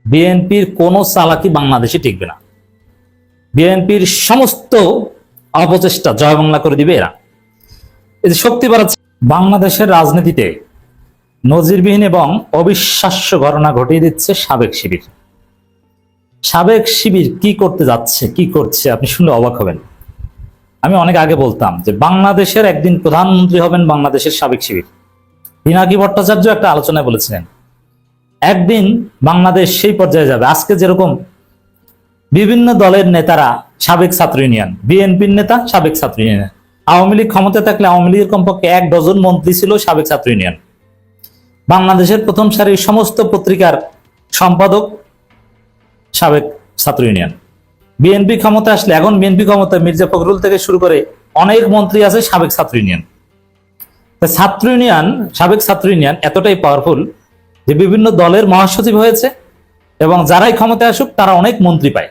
বিএনপির কোনো চালাকি বাংলাদেশে টিকবে না। বিএনপির সমস্ত অপচেষ্টা জয় বাংলা করে দিবে এরা। এই যে শক্তি বাড়াচ্ছে, বাংলাদেশের রাজনীতিতে নজিরবিহীন এবং অবিশ্বাস্য ঘটনা ঘটিয়ে দিচ্ছে সাবেক শিবির। সাবেক শিবির কি করতে যাচ্ছে, কি করছে, আপনি শুনলে অবাক হবেন। আমি অনেক আগে বলতাম যে বাংলাদেশের একদিন প্রধানমন্ত্রী হবেন বাংলাদেশের সাবেক শিবির। পিনাকি ভট্টাচার্য একটা আলোচনায় বলেছিলেন একদিন বাংলাদেশ সেই পর্যায়ে যাবে। আজকে যেরকম বিভিন্ন দলের নেতারা সাবেক ছাত্র ইউনিয়ন, বিএনপির নেতা সাবেক ছাত্র ইউনিয়ন, আওয়ামী লীগ ক্ষমতায় থাকলে আওয়ামী লীগের কমপক্ষে 1 ডজন মন্ত্রী ছিল সাবেক ছাত্র ইউনিয়ন। বাংলাদেশের প্রথম সারির সমস্ত পত্রিকার সম্পাদক সাবেক ছাত্র ইউনিয়ন। বিএনপি ক্ষমতা আসলে, এখন বিএনপি ক্ষমতা মির্জা ফখরুল থেকে শুরু করে অনেক মন্ত্রী আছে সাবেক ছাত্র ইউনিয়ন। ছাত্র ইউনিয়ন, সাবেক ছাত্র ইউনিয়ন এতটাই পাওয়ারফুল যে বিভিন্ন দলের মহাসচিব হয়েছে এবং যারাই ক্ষমতায় আসুক তারা অনেক মন্ত্রী পায়।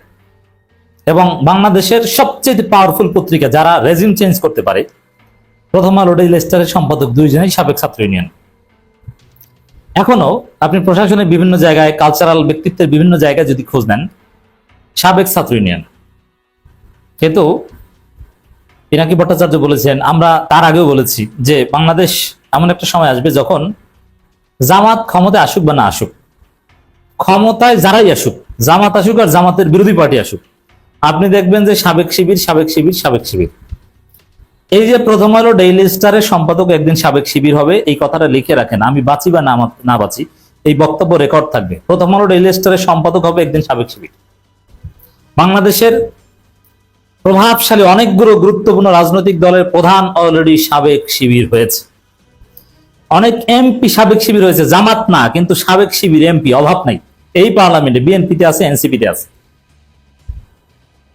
এবং বাংলাদেশের সবচেয়ে পাওয়ারফুল পত্রিকা যারা রেজিম চেঞ্জ করতে পারে, প্রথম আলো ডেইলি স্টারের সম্পাদক দুইজনেই সাবেক ছাত্র ইউনিয়ন। এখনো আপনি প্রশাসনের বিভিন্ন জায়গায়, কালচারাল ব্যক্তিত্বের বিভিন্ন জায়গায় যদি খোঁজ নেন, সাবেক ছাত্র ইউনিয়ন। কিন্তু পিনাকি ভট্টাচার্য বলেছেন, আমরা তার আগেও বলেছি যে বাংলাদেশ এমন একটা সময় আসবে যখন জামাত ক্ষমতায় আসুক বা না আসুক, ক্ষমতায় যারাই আসুক, জামাত আসুক আর জামাতের বিরোধী পার্টি আসুক, আপনি দেখবেন যে সাবেক শিবির, সাবেক শিবির, সাবেক শিবির। এই যে প্রথম আলো ডেইলি স্টারের সম্পাদক একদিন সাবেক শিবির হবে, এই কথাটা লিখে রাখেন। আমি বাঁচি বা না বাঁচি, এই বক্তব্য রেকর্ড থাকবে। প্রথম আলো ডেইলি স্টারের সম্পাদক হবে একদিন সাবেক শিবির। বাংলাদেশের প্রভাবশালী অনেকগুলো গুরুত্বপূর্ণ রাজনৈতিক দলের প্রধান অলরেডি সাবেক শিবির হয়েছে। অনেক এমপি সাবেক শিবির হয়েছে, জামাত না কিন্তু সাবেক শিবির এমপি অভাব নাই এই পার্লামেন্টে। বিএনপিতে আছে, এনসিপিতে আছে।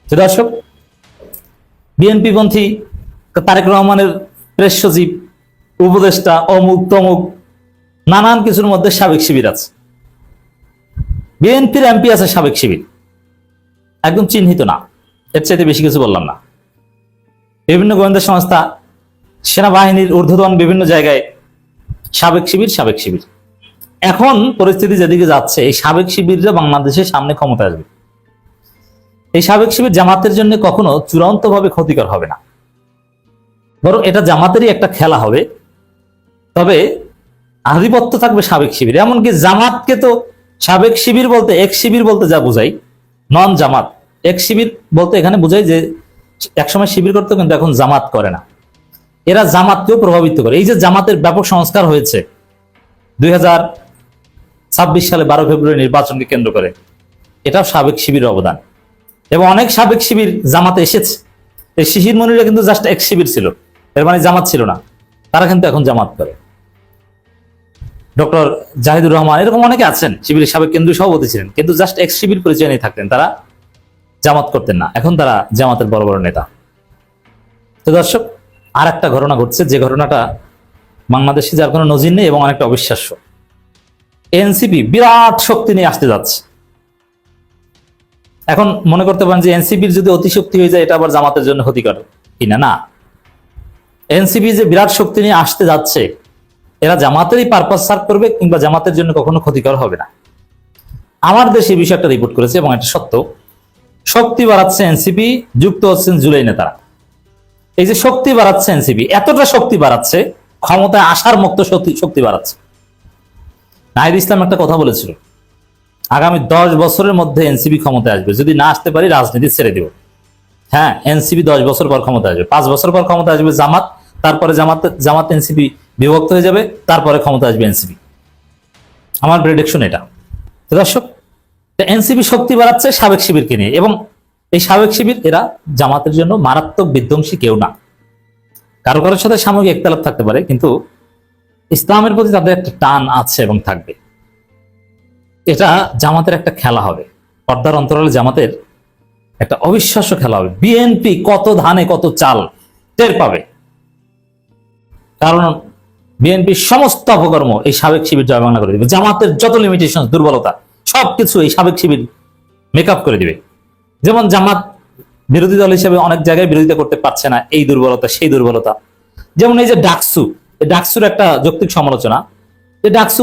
দর্শক, বিএনপি পন্থী তারেক রহমানের প্রেস সচিব, উপদেষ্টা, অমুক তমুক নানান কিছুর মধ্যে সাবেক শিবির আছে। বিএনপির এমপি আছে সাবেক শিবির, একদম চিহ্নিত না। এর চাইতে বেশি কিছু বললাম না। বিভিন্ন গোয়েন্দা সংস্থা, সেনাবাহিনীর ঊর্ধ্বতন বিভিন্ন জায়গায় সাবেক শিবির, সাবেক শিবির। এখন পরিস্থিতি যেদিকে যাচ্ছে, এই সাবেক শিবিররা বাংলাদেশের সামনে ক্ষমতা আসবে। এই সাবেক শিবির জামাতের জন্য কখনো চূড়ান্তভাবে ক্ষতিকর হবে না, বরং এটা জামাতেরই একটা খেলা হবে। তবে আধিপত্য থাকবে সাবেক শিবির। এমনকি জামাতকে তো সাবেক শিবির বলতে, এক শিবির বলতে যা বোঝাই, নন জামাত, এক শিবির বলতে এখানে বোঝাই যে একসময় শিবির করতো কিন্তু এখন জামাত করে না। এরা জামাতকেও প্রভাবিত করে। এই যে জামাতের ব্যাপক সংস্কার হয়েছে 2026 সালে 12 ফেব্রুয়ারি নির্বাচনকে কেন্দ্র করে, এটাও সাবেক শিবিরের অবদান। এবং অনেক সাবেক শিবির জামাতে এসেছে। এই শিশির মনিরা কিন্তু জাস্ট এক শিবির ছিল, এর মানে জামাত ছিল না। তারা কিন্তু এখন জামাত করে। ডক্টর জাহিদুর রহমান, এরকম অনেকে আছেন শিবিরের সাবেক কেন্দ্রীয় সভাপতি ছিলেন, কিন্তু জাস্ট এক শিবির পরিচয় নিয়ে থাকতেন, তারা জামাত করতেন না। এখন তারা জামাতের বড় বড় নেতা। তো দর্শক, আর একটা ঘটনা ঘটছে, যে ঘটনাটা বাংলাদেশে যার কোনো নজির নেই এবং অনেকটা অবিশ্বাস্য। এনসিপি বিরাট শক্তি নিয়ে আসতে যাচ্ছে। এখন মনে করতে পারেন যে এনসিপির যদি অতিশক্তি হয়ে যায় এটা আবার জামাতের জন্য ক্ষতিকর কিনা। না, এনসিপি যে বিরাট শক্তি নিয়ে আসতে যাচ্ছে, এরা জামাতেরই পারপাস সার্ভ করবে, কিংবা জামাতের জন্য কখনো ক্ষতিকর হবে না। আমার দেশে এই বিষয়টা রিপোর্ট করেছে এবং এটা সত্য। শক্তি বাড়াচ্ছে এনসিপি, যুক্ত হচ্ছেন জুলাই নেতারা। এই যে শক্তি বাড়াচ্ছে এনসিপি, এতটা শক্তি বাড়াচ্ছে, ক্ষমতায় আসার মুক্ত শক্তি বাড়াচ্ছে। নাহিদ ইসলাম একটা কথা বলেছিল, আগামী 10 বছরের মধ্যে এনসিপি ক্ষমতায় আসবে, যদি না আসতে পারি রাজনীতি ছেড়ে দিব। হ্যাঁ, এনসিপি 10 বছর পর ক্ষমতা আসবে। 5 বছর পর ক্ষমতা আসবে জামাত, তারপরে জামাত এনসিপি বিভক্ত হয়ে যাবে, তারপরে ক্ষমতা আসবে এনসিপি। আমার প্রেডিকশন এটা। দর্শক, এনসিপি শক্তি বাড়াচ্ছে সাবেক শিবিরকে নিয়ে, এবং এই সাবেক শিবির এরা জামাতের জন্য মারাত্মক বিধ্বংসী কেউ না। কারো কারোর সাথে সাময়িক একতলাপ থাকতে পারে, কিন্তু ইসলামের প্রতি তাদের একটা টান আছে এবং থাকবে। এটা জামাতের একটা খেলা হবে, পর্দার অন্তরালে জামাতের একটা অবিশ্বাস্য খেলা হবে। বিএনপি কত ধানে কত চাল টের পাবে, কারণ বিএনপির সমস্ত অপকর্ম এই সাবেক শিবির জয় বাংলা করে দিবে। জামাতের যত লিমিটেশন, দুর্বলতা, সবকিছু এই সাবেক শিবির মেকআপ করে দিবে। যেমন জামাত বিরোধী দল হিসেবে অনেক জায়গায় বিরোধিতা করতে পারছে না, এই দুর্বলতা সেই দুর্বলতা। যেমন এই যে ডাকসু, এই ডাকসুর একটা যৌক্তিক সমালোচনা, যে ডাকসু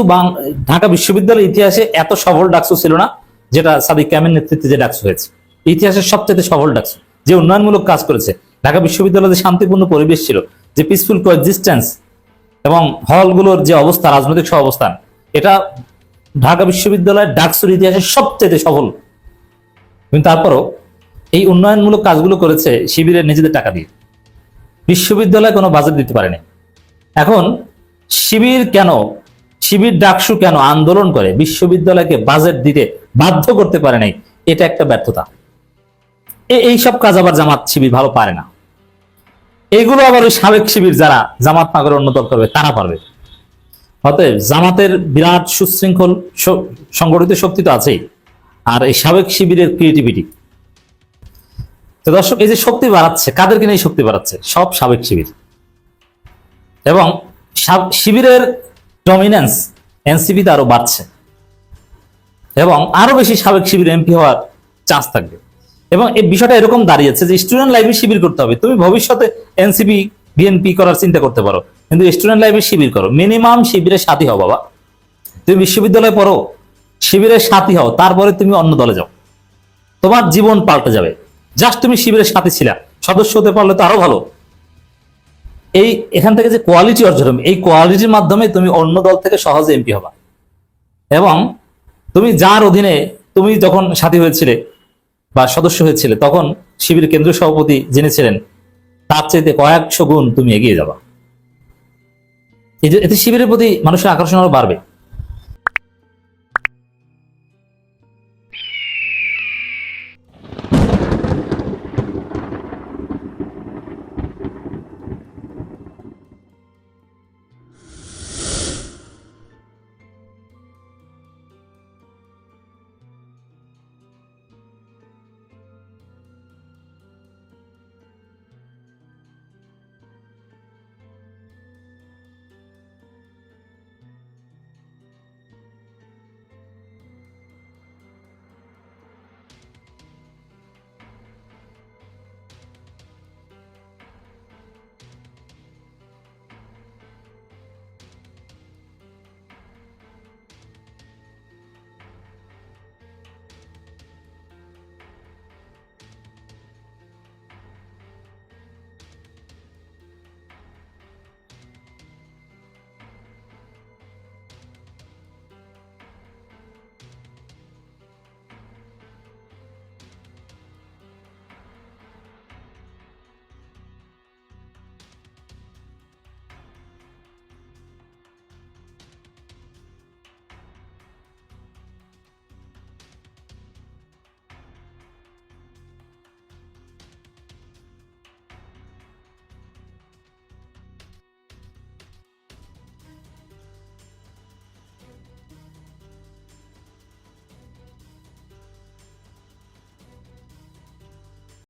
ঢাকা বিশ্ববিদ্যালয়ের ইতিহাসে এত সফল ডাকসু ছিল না যেটা সাদিক কায়েমের নেতৃত্বে যে ডাকসু হয়েছে, ইতিহাসের সবচেয়ে সফল ডাকসু, যে উন্নয়নমূলক কাজ করেছে, ঢাকা বিশ্ববিদ্যালয়ে যে শান্তিপূর্ণ পরিবেশ ছিল, যে পিসফুল কোএক্সিস্টেন্স এবং হলগুলোর যে অবস্থা, রাজনৈতিক সহ অবস্থান, এটা ঢাকা বিশ্ববিদ্যালয়ের ডাকসুর ইতিহাসের সবচেয়ে সফল। কিন্তু তারপরও এই উন্নয়নমূলক কাজগুলো করেছে শিবিরের নিজেদের টাকা দিয়ে, বিশ্ববিদ্যালয় কোনো বাজেট দিতে পারেনি। এখন শিবির ডাকসু কেন আন্দোলন করে বিশ্ববিদ্যালয়কে বাজেট দিতে বাধ্য করতে পারে নাই? এটা একটা ব্যর্থতা। এই সব কাজ আবার জামাত শিবির ভালো পারে না। এগুলো আবার ওই সাবেক শিবির যারা জামাত না করে অন্য দল করবে তারা পারবে। অতএব জামাতের বিরাট সুশৃঙ্খল সংগঠিত শক্তি তো আছেই, আর এই সাবেক শিবিরের ক্রিয়েটিভিটি। তো দর্শক, এই যে শক্তি বাড়াচ্ছে, কাদেরকে নিয়ে শক্তি বাড়াচ্ছে? সব সাবেক শিবির। এবং শিবিরের ডমিনেন্স এনসিপিতে আরো বাড়ছে, এবং আরো বেশি সাবেক শিবির এমপি হওয়ার চান্স থাকবে। এবং এই বিষয়টা এরকম দাঁড়িয়েছে যে স্টুডেন্ট লাইফে শিবির করতে হবে। তুমি ভবিষ্যতে এনসিপি বিএনপি করার চিন্তা করতে পারো, কিন্তু স্টুডেন্ট লাইফে শিবির করো, মিনিমাম শিবিরের সাথী হও। বাবা, তুমি বিশ্ববিদ্যালয়ে পড়ো, শিবিরের সাথী হও, তারপরে তুমি অন্য দলে যাও, তোমার জীবন পাল্টে যাবে। জাস্ট তুমি শিবিরের সাথী ছিলা, সদস্য হতে পারলে তো আরো ভালো। এখান থেকে যে কোয়ালিটি অর্জন হবে, এই কোয়ালিটির মাধ্যমে তুমি অন্য দল থেকে সহজে এমপি হবা। এবং তুমি যার অধীনে তুমি যখন সাথী হয়েছিলে বা সদস্য হয়েছিলে, তখন শিবির কেন্দ্রীয় সভাপতি যিনি ছিলেন তার চাইতে কয়েকশো গুণ তুমি এগিয়ে যাবা। এতে শিবিরের প্রতি মানুষের আকর্ষণ আরো বাড়বে।